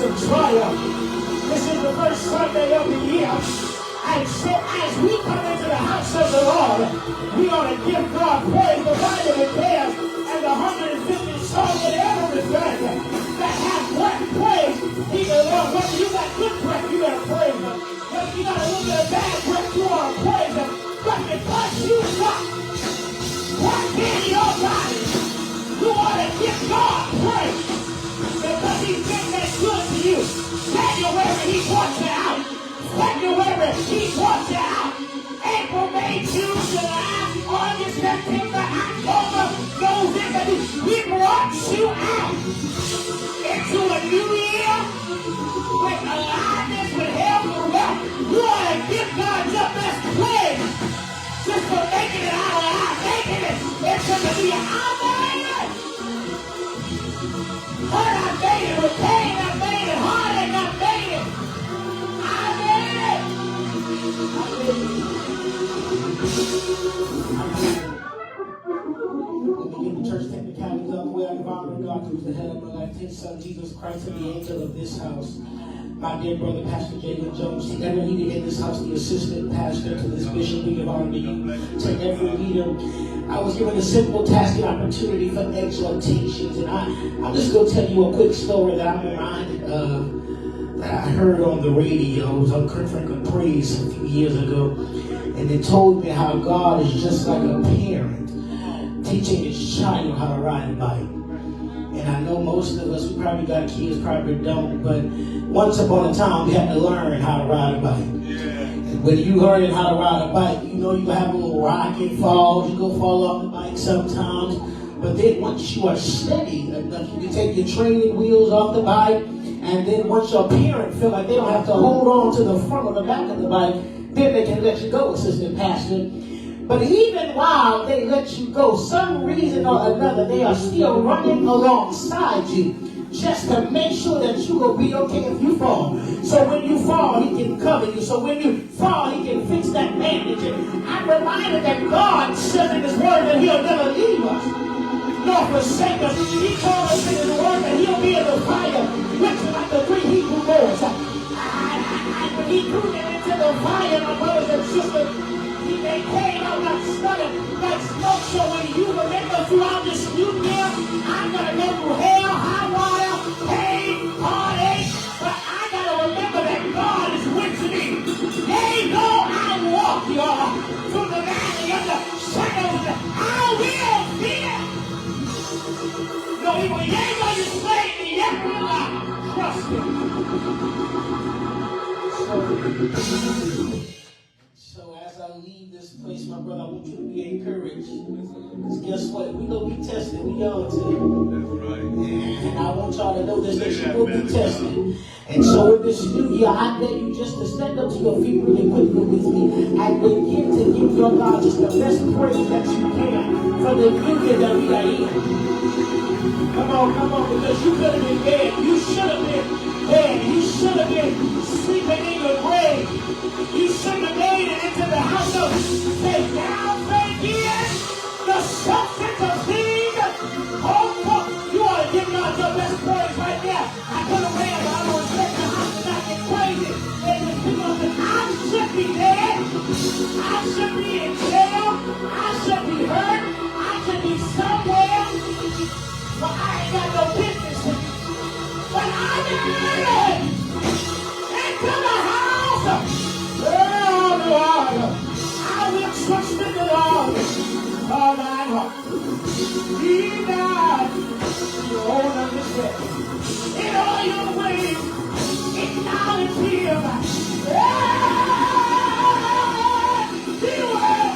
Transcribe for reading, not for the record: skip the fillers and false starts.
of triumph. This is the first Sunday of the year. And so as we come into the house of the Lord, we ought to give God praise. The Bible declares, and the 150 songs in everything that have breath, praise He the Lord. Whether you got good breath, you got to praise Him. Whether you got a little bit of bad breath, you ought to praise Him. But because you got breath in your body, you ought to give God praise. Because He's been that good to you. January, He brought you out. February, He brought you out. April, May, June, July, August, September, October, November. We brought you out into a new year with aliveness, with health, with wealth. You ought to give God your best praise just for making it out alive, making it into the year. I made it. Hurt, I made it. With pain, I made it. Heartache, I made it. I made it. The church technicalities of where I honor God who's the head of my life, His Son Jesus Christ, and the angel of this house. My dear brother, Pastor Jacob Jones, to every leader in this house, the assistant pastor, to this bishop, we give honor to you, to every leader. I was given a simple task and opportunity for exhortations, and I'm just going to tell you a quick story that I'm reminded of, that I heard on the radio. I was on Kurt Franklin Praise a few years ago, and it told me how God is just like a parent teaching his child how to ride a bike. And I know most of us, we probably got kids, probably don't, but once upon a time, we had to learn how to ride a bike. And when you learn how to ride a bike, you know you have a little rocking falls, you go fall off the bike sometimes. But then once you are steady enough, you can take your training wheels off the bike, and then once your parent feel like they don't have to hold on to the front or the back of the bike, then they can let you go, assistant pastor. But even while they let you go, some reason or another, they are still running alongside you just to make sure that you will be okay if you fall. So when you fall, He can cover you. So when you fall, He can fix that bandage. And I'm reminded that God said in His Word that He'll never leave us nor forsake us. He told us in His Word that He'll be in the fire with you like the three Hebrew boys. When He threw them into the fire, my brothers and sisters, they came out like stunning, like smoke. So when you remember throughout this new year, I'm going to go through hell, high water, pain, heartache, but I got to remember that God is with me. Yea, though I walk, y'all, through the valley of the shadow of death, I will fear. No, He will, yea, though you slay me, yet will I trust Him. So as I leave this place, my brother, I want you to be encouraged. Because guess what? We're going to be tested. We young too. That's right. And I want y'all to know this, that you will be tested. And so in this new year, I dare you just to stand up to your feet really quickly with me and begin to give your God just the best praise that you can for the new year that we are in. Come on, because you could have been dead. You should have been dead. You should have been sleeping in your grave. You shouldn't have made it into the house of faith. Now faith is the substance of things hoped for. You ought to give God your best praise right there. I could have ran, but I don't expect the house to not get crazy. And the people say, I should be dead. I should be in jail. I should be hurt. I should be somewhere. But I ain't got no business with it. But I made it into the house. I will trust in the Lord all my heart. He died, you own understanding. In all your